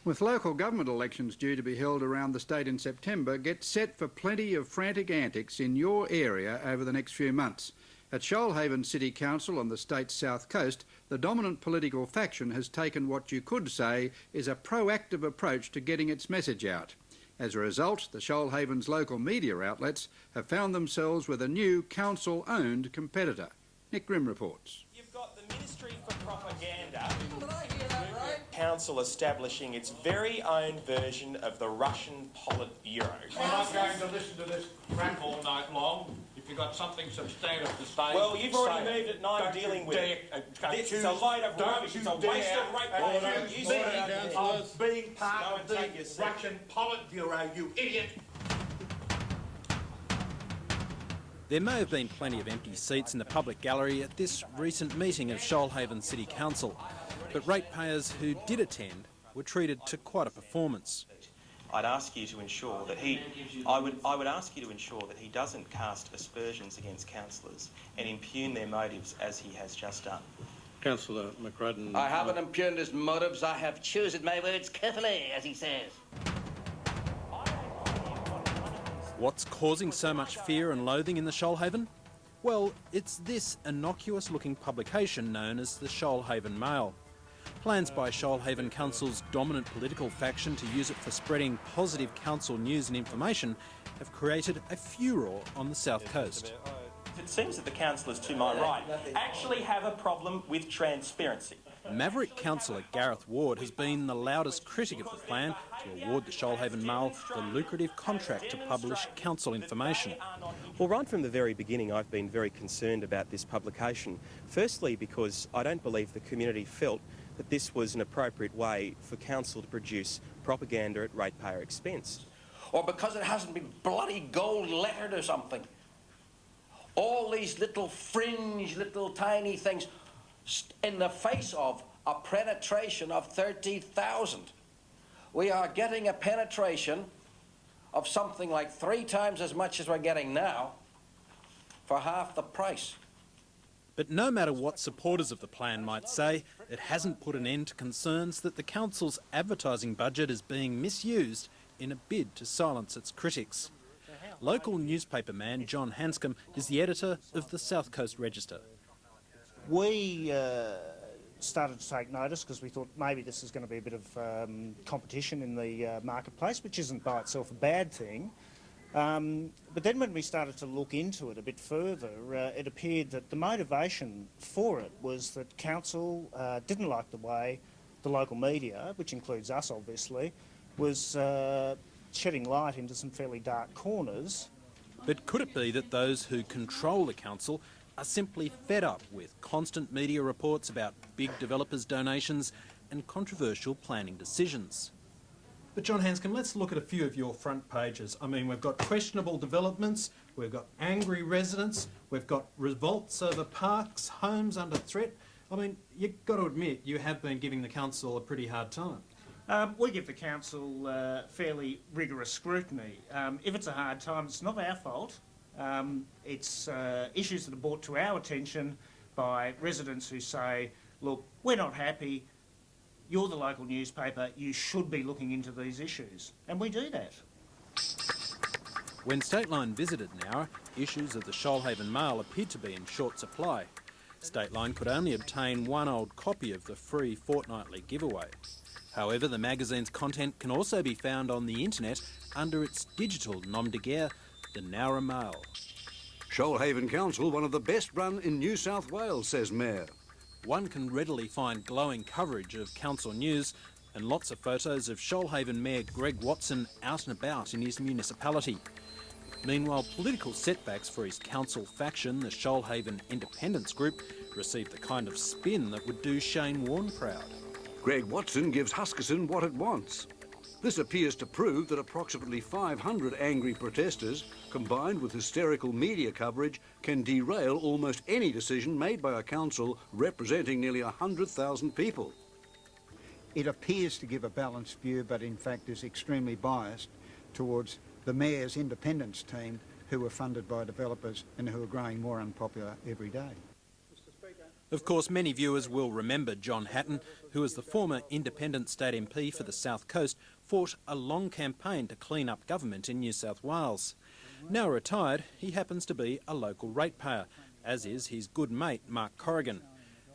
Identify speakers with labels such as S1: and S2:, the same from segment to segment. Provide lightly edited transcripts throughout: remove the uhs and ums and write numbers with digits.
S1: With local government elections due to be held around the state in September, get set for plenty of frantic antics in your area over the next few months. At Shoalhaven City Council on the state's south coast, the dominant political faction has taken what you could say is a proactive approach to getting its message out. As a result, the Shoalhaven's local media outlets have found themselves with a new council-owned competitor. Nick Grimm reports.
S2: You've got the Ministry for Propaganda. Council establishing its very own version of the Russian Politburo.
S3: We're not going to listen to this crap all night long. If you've got something substantive to say...
S2: Well, you've already moved it and I'm dealing with it. This is a load of rubbish. It's a waste of ratepayer. You see
S3: of being part of the Russian Politburo, you idiot!
S4: There may have been plenty of empty seats in the public gallery at this recent meeting of Shoalhaven City Council, but ratepayers who did attend were treated to quite a performance.
S2: I'd ask you to ensure that I would ask you to ensure that he doesn't cast aspersions against councillors and impugn their motives as he has just done.
S5: Councillor McRudden...
S6: I haven't impugned his motives, I have chosen my words carefully, as he says.
S4: What's causing so much fear and loathing in the Shoalhaven? Well, it's this innocuous-looking publication known as the Shoalhaven Mail. Plans by Shoalhaven Council's dominant political faction to use it for spreading positive council news and information have created a furore on the south coast.
S2: It seems that the councillors to my right actually have a problem with transparency.
S4: Maverick councillor Gareth Ward has been the loudest critic of the plan to award the Shoalhaven Mail the lucrative contract to publish council information.
S7: Well, right from the very beginning I've been very concerned about this publication. Firstly because I don't believe the community felt that this was an appropriate way for council to produce propaganda at ratepayer expense.
S6: Or because it hasn't been bloody gold lettered or something. All these little fringe, little tiny things in the face of a penetration of 30,000. We are getting a penetration of something like 3 times as much as we're getting now for half the price.
S4: But no matter what supporters of the plan might say, it hasn't put an end to concerns that the council's advertising budget is being misused in a bid to silence its critics. Local newspaper man John Hanscom is the editor of the South Coast Register.
S8: We started to take notice because we thought maybe this is going to be a bit of competition in the marketplace, which isn't by itself a bad thing. But then when we started to look into it a bit further, it appeared that the motivation for it was that council didn't like the way the local media, which includes us obviously, was shedding light into some fairly dark corners.
S4: But could it be that those who control the council are simply fed up with constant media reports about big developers' donations and controversial planning decisions?
S9: But John Hanscom, let's look at a few of your front pages. I mean, we've got questionable developments, we've got angry residents, we've got revolts over parks, homes under threat. I mean, you've got to admit you have been giving the council a pretty hard time.
S8: We give the council fairly rigorous scrutiny. If it's a hard time, it's not our fault. It's issues that are brought to our attention by residents who say, look, we're not happy, you're the local newspaper, you should be looking into these issues. And we do that.
S4: When Stateline visited Nowra, issues of the Shoalhaven Mail appeared to be in short supply. Stateline could only obtain one old copy of the free fortnightly giveaway. However, the magazine's content can also be found on the internet under its digital nom de guerre, the Nowra Mail.
S10: Shoalhaven Council, one of the best run in New South Wales, says Mayor.
S4: One can readily find glowing coverage of council news and lots of photos of Shoalhaven Mayor Greg Watson out and about in his municipality. Meanwhile, political setbacks for his council faction, the Shoalhaven Independence Group, received the kind of spin that would do Shane Warne proud.
S10: Greg Watson gives Huskisson what it wants. This appears to prove that approximately 500 angry protesters, combined with hysterical media coverage, can derail almost any decision made by a council representing nearly 100,000 people.
S1: It appears to give a balanced view, but in fact is extremely biased towards the Mayor's independence team, who are funded by developers and who are growing more unpopular every day.
S4: Of course, many viewers will remember John Hatton, who as the former independent state MP for the South Coast fought a long campaign to clean up government in New South Wales. Now retired, he happens to be a local ratepayer, as is his good mate Mark Corrigan.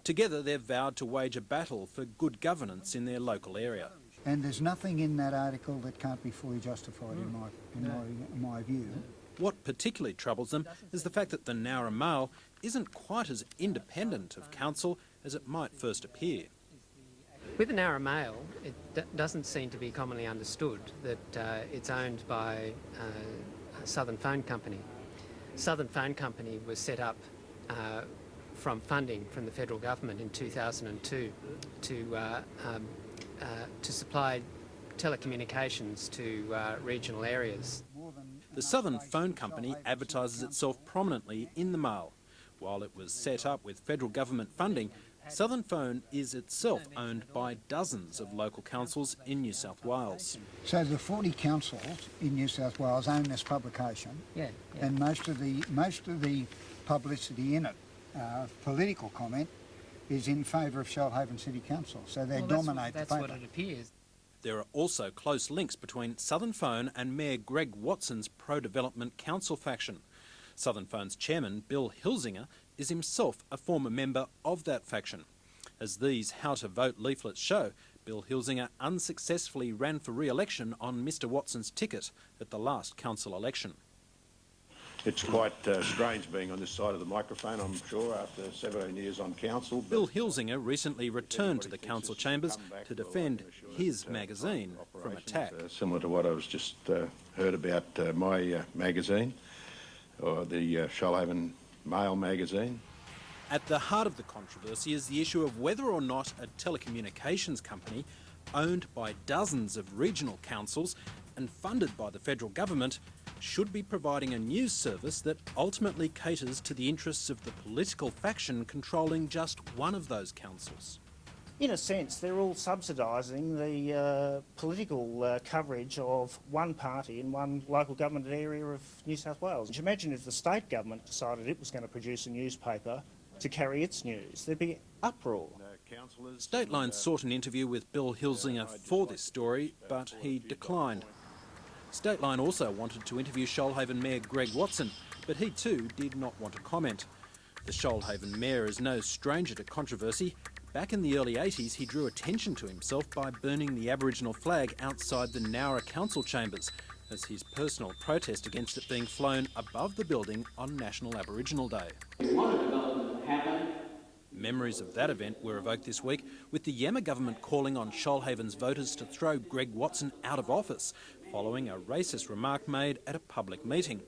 S4: Together they've vowed to wage a battle for good governance in their local area.
S11: And there's nothing in that article that can't be fully justified in my view.
S4: What particularly troubles them is the fact that the Nowra Mail isn't quite as independent of council as it might first appear.
S12: With the Nowra Mail, it doesn't seem to be commonly understood that it's owned by Southern Phone Company. Southern Phone Company was set up from funding from the federal government in 2002 to supply telecommunications to regional areas.
S4: The Southern Phone Company advertises itself prominently in the Mail. While it was set up with federal government funding, Southern Phone is itself owned by dozens of local councils in New South Wales.
S11: So the 40 councils in New South Wales own this publication, and most of the publicity in it, political comment, is in favour of Shoalhaven City Council. So they dominate the paper.
S12: That's what it appears.
S4: There are also close links between Southern Phone and Mayor Greg Watson's pro-development council faction. Southern Phone's chairman, Bill Hilsinger, is himself a former member of that faction. As these How to Vote leaflets show, Bill Hilsinger unsuccessfully ran for re-election on Mr Watson's ticket at the last council election.
S13: It's quite strange being on this side of the microphone, I'm sure, after 17 years on council.
S4: Bill Hilsinger recently returned to the council chambers to defend his magazine from attack.
S13: Similar to what I was just heard about my magazine, or the Shoalhaven Mail magazine.
S4: At the heart of the controversy is the issue of whether or not a telecommunications company owned by dozens of regional councils and funded by the federal government should be providing a news service that ultimately caters to the interests of the political faction controlling just one of those councils.
S8: In a sense, they're all subsidising the political coverage of one party in one local government area of New South Wales. Imagine if the state government decided it was going to produce a newspaper to carry its news. There'd be uproar.
S4: Stateline sought an interview with Bill Hilsinger for this story, but he declined. Stateline also wanted to interview Shoalhaven Mayor Greg Watson, but he too did not want to comment. The Shoalhaven Mayor is no stranger to controversy. Back in the early 80s, he drew attention to himself by burning the Aboriginal flag outside the Nowra council chambers as his personal protest against it being flown above the building on National Aboriginal Day. Memories of that event were evoked this week, with the Yemma government calling on Shoalhaven's voters to throw Greg Watson out of office, following a racist remark made at a public meeting.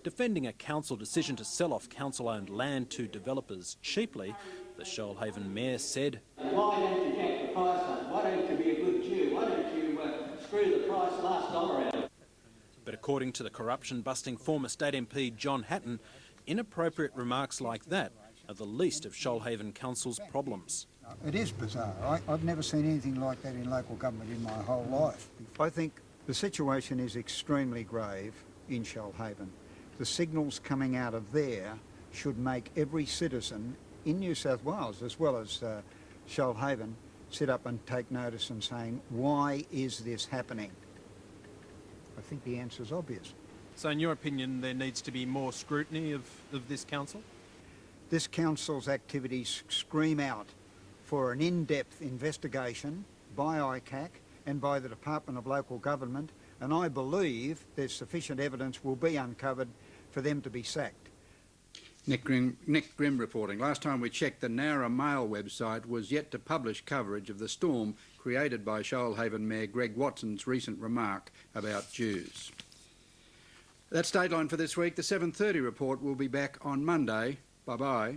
S4: Defending a council decision to sell off council-owned land to developers cheaply, the Shoalhaven Mayor said,
S14: "Why don't you jack the price up? Why don't you be a good Jew? Why don't you screw the price last dollar out?"
S4: But according to the corruption-busting former state MP John Hatton, inappropriate remarks like that are the least of Shoalhaven Council's problems.
S11: It is bizarre. I've never seen anything like that in local government in my whole life. I think the situation is extremely grave in Shoalhaven. The signals coming out of there should make every citizen in New South Wales, as well as Shoalhaven, sit up and take notice and saying, why is this happening? I think the answer is obvious.
S4: So in your opinion, there needs to be more scrutiny of this council?
S11: This council's activities scream out for an in-depth investigation by ICAC and by the Department of Local Government, and I believe there's sufficient evidence will be uncovered for them to be sacked.
S1: Nick Grimm reporting. Last time we checked, the Nowra Mail website was yet to publish coverage of the storm created by Shoalhaven Mayor Greg Watson's recent remark about Jews. That's Stateline for this week. The 7:30 report will be back on Monday. Bye-bye.